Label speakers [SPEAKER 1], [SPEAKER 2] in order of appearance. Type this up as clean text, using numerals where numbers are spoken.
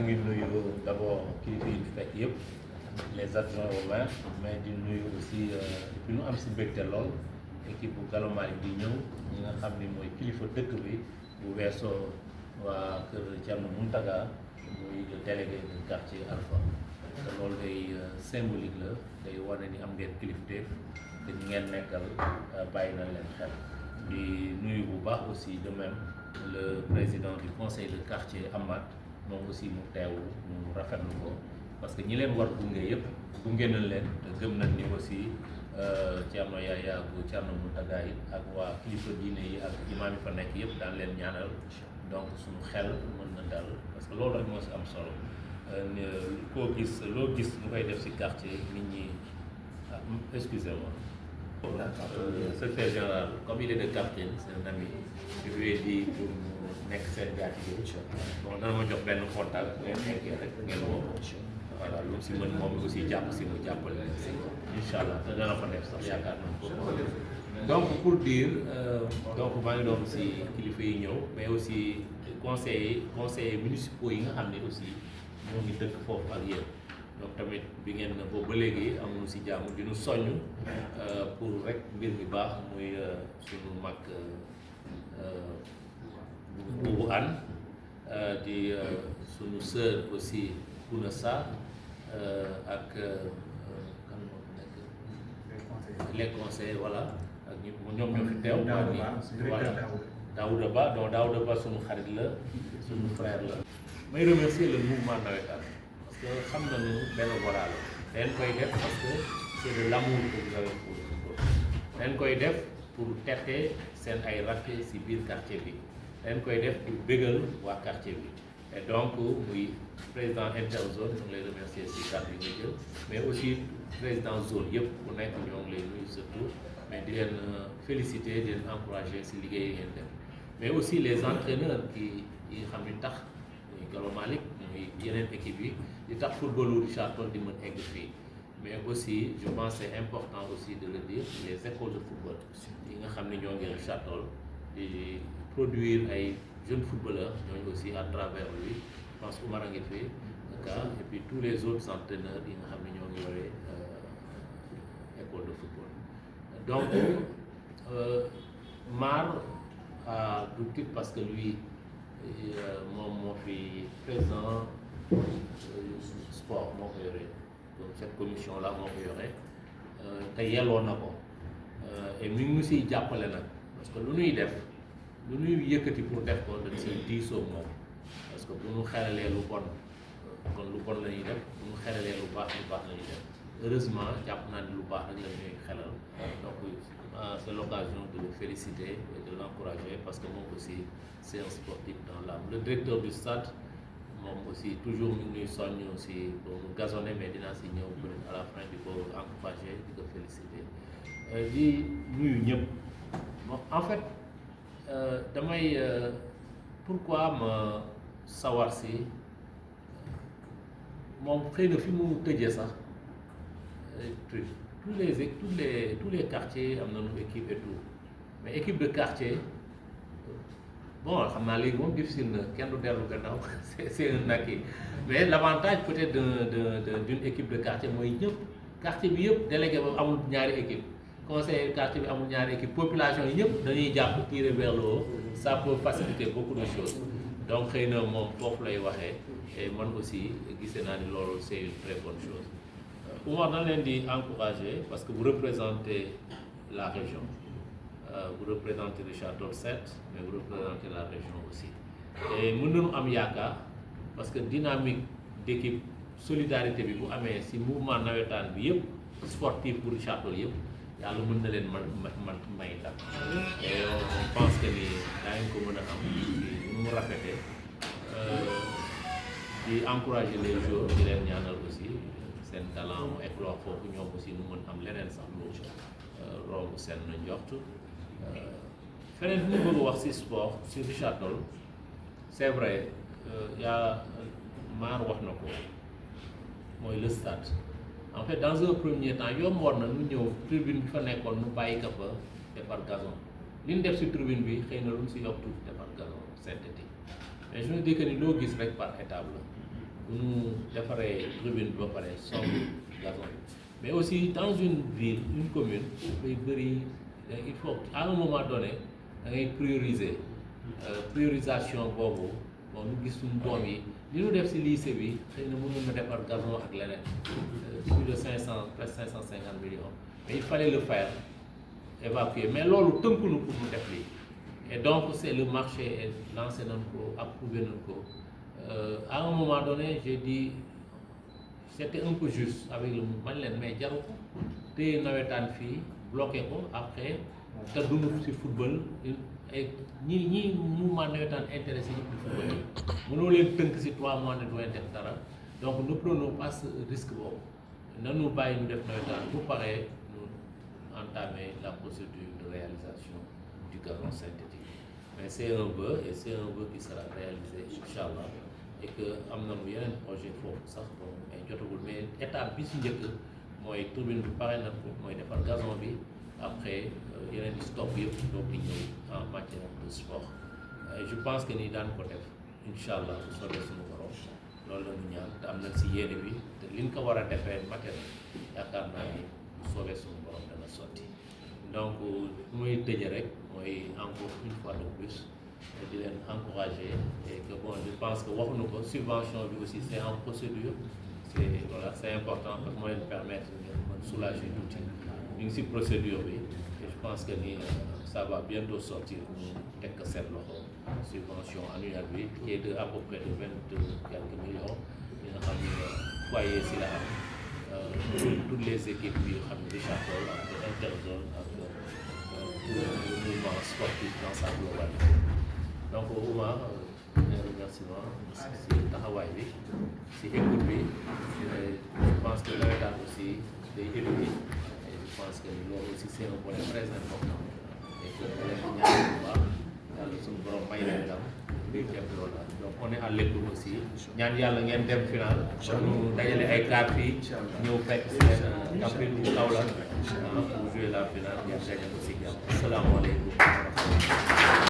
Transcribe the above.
[SPEAKER 1] ngi nuyu d'abord kilifa yi fekk yëpp les adjoints au maire mais di nuyu aussi depuis ñu am si mbégte lool équipe bu Gallo Malick di ñëw ñi nga xam ni mooy kilifa dëkk bi bu weesoo waa kër Thierno Mountaga muy le délégué du quartier Alpha te loolu day symbolique la day wane ni am ngeen kilifteef te ñi ngeen nekkal bàyyi na leen xel di nuyu bu baax aussi de même le président du conseil de quartier Amath moom aussi mu teewu ñu rafetlu ko parce que ñi leen war gunge yëpp gunge nañ leen te gëm nañ ni aussi Thierno Yaya bu Thierno Mountaga yi ak waa kilifa diine yi ak imaam yi fa nekk yëpp daan leen ñaanal donc suñu xel mën na dal parce que loolu rek moo si am solo koo gis loo gis mu koy def si quartier nit ñi excusez-moi secrétaire général comme il est de Kaffrine c'est un ami je lui ai dit pour mu nekk seen jaatige bon dana ma jox benn contact ngeen nekkee rek ngeen woo voilà lu si mën moom aussi jàpp si mu jàppale leen si incha allah te dana ko def sax yaakaar naa ko donc pour dire donc maa ngi doon si kilifa yi ñëw mais aussi conseillers municipaux yi nga xam ne aussi ñoo ngi dëkk foofu ak yéen donc tamit bi ngeen boobu ba léegi amuñu si jàmm di ñu soññ pour rek mbir mi baax muy suñu mag buubu an di suñu sœur aussi Kouna Sarr ak kan moo fi nekk les conseils voilà ak ñoom ñoo fi teew voilà Daouda Ba donc Daouda Ba suñu xarit la suñu frère la may remercier le mouvement navétane parce que xam nañu bénévolat la dañ koy def parce que c'est de l'amour que vous avez pour le football dañ koy def pour tette seen ay rakk si biir quartier bi dañ koy def pour bégal waa quartier bi et donc muy président interzone ñu ngi lay remercier si kàddu yi nga jël mais aussi président zone yëpp ku nekk ñoo ngi lay nuyu surtout mais di leen féliciter di leen encourager si liggéey yi ngeen def mais aussi les entraîneurs yi xam ni tax muy Gallo Malick muy yeneen équipe yi di tax footballu Richard Toll di mën egg fii mais aussi je pense c'est important aussi de le dire les écoles de football yi nga xam ne ñoo ngi Richard Toll di produire ay jeunes footballeurs ñooñu aussi à travers lui je pense Oumar a ngi fi et puis tous les autres entraîneurs yi nga xam ne ñoo ngi yore école de football donc Mar du titre parce que lui moom moo fi président sport moo ko yore donc cette commission là moo ko yore te yelloo na ko et mi ngi siy jàppale nag parce que lu ñuy def lu ñuy yëkkati pour def ko dañ siy diisoo moom parce que bu ñu xelalee lu bon kon lu bon la ñuy def bu ñu xelalee lu baax la ñuy def heureusement jàpp naa ni lu baax rek la ñuy xelal donc c'est l'occasion de le féliciter et de l'encourager parce que moom aussi c'est un sportif dans l'âme le directeur du stade moom aussi toujours mi ngi ñuy soññ aussi pour mu gazonner mais dinaa si ñëw peut être à la fin di ko encourager di ko féliciter di nuyu ñëpp bon en fait damay pourquoi ma sawar si moom xëy na fi mu tëjee sax tous les quartiers am nañu équipe et tout mais équipe de quartier bon xam naa léegi moom difficile na kenn du dellu gannaaw c'est un acquis mais l'avantage peut-être d'une équipe de quartier mooy ñëpp quartier bi yëpp délégué ba amul ñaari équipe conseiller quartier bi amul ñaari équipe population yi ñëpp dañuy jàpp tirer vers le haut ça peut faciliter beaucoup de choses donc xëy na moom foofu lay waxee et man aussi gisee naa ni loolu c'est une très bonne chose Oumar na leen di encourager parce que vous représentez la région vous représentez Richard Toll 7 mais vous représentez la région aussi et mën nañu am yaakaar parce que dynamique d'équipe solidarité bi bu amee ci mouvement navétane bi yëpp sportif pour Richard Toll yëpp yàlla mën na leen man may ndam et on pense que ni daañu ko mën a am nu mu rafetee di encourager les joueurs di leen ñaanal aussi seen talent mu éclore foofu ñoom aussi nu mën am leneen sax lu romb seen njort feneen bi ñu bëgg wax ci sport ci Richard Toll c'est vrai yaa maar wax na ko mooy le stade en fait dans un premier temps yomboon na ñu ñëw tribune bi fa nekkoon nu bàyyi ka fa defar gazon li ñu def ci tribune bi xëy na lu ñu ci yokk tuuti defar gazon synthétique mais je me dis que ni loo gis rek par étape la bu ñu defaree tribune bi ba pare song gazon mais aussi dans une ville une commune dafay bëri il faut à un moment donné da ngay prioriser priorisation boobu bon ñu gis suñu doom yi li ñu def ci lycée bi xëy na mënoon na defar gazon ak leneen plus de 500 presque 550 millions mais il fallait le faire évacuer mais loolu tënkuñu pour mu def lii et donc c'est le marché lancé nañ ko approuvé nañ ko à un moment donné j'ai dit c'était un peu juste avec le man leen mais jaru ko téye nawetaan fii bloqué ko après te dund ci football et ñi mouvement nawetaan intéressé ñëpp di football yi mënoo leen tënk ci 3 mois ne doo leen def dara donc ne prenons pas ce risque boobu nanu bàyyi ñu def nawetaan bu paree ñu entamer la procédure de réalisation du gazon synthétique mais c'est un vœu et c'est un vœu qui sera réalisé inchallah et que am na mu yeneen projet foofu sax bon ay jotagul mais étape bi ci njëkk mooy tribune bi pare na ko mooy defar gazon bi après yeneen stock yëpp doog di ñëw en matière de sport je pense que ni daan ko def inchallah bu soobee suñu borom loolu la ñu ñaan te am nañ ci yéene bi te liñ ko war a defee matériel yaakaar naa ni bu soobee suñu borom dana sotti donc muy tëje rek mooy encore une fois de plus di leen encourager et que bon je pense que waxuñu ko subvention bi aussi c'est en procédure c'est voilà c'est important parce que moo leen permettre ngeen mën soulager tuuti ñu ngi ci procédure bi et je pense que ni ça va bientôt sortir ñu teg ko seen loxo subvention annuelle bi qui est de à peu près de 22 quelques millions yi nga xam ne foyer ci la am toutes les équipes yi xam ne Richard Toll ak Interzone ak le mouvement sportif dans sa globalité donc Oumar mes remerciements ci taxawaay bi ci écoute bi je pense que nawetaan aussi day éduquer et je pense que loolu aussi c'est un volet très important et que leen di ñaan bu baax yàlla suñu borom may leen ndam lii def loolu la donc on est à l'écoute aussi ñaan yàlla ngeen dem final ñu dajale ay carte fii ñëw fekk seen Kaffrine bu Kaolack pour jouer la finale ngeen gagné ko ci jàmm asalaamaaleykum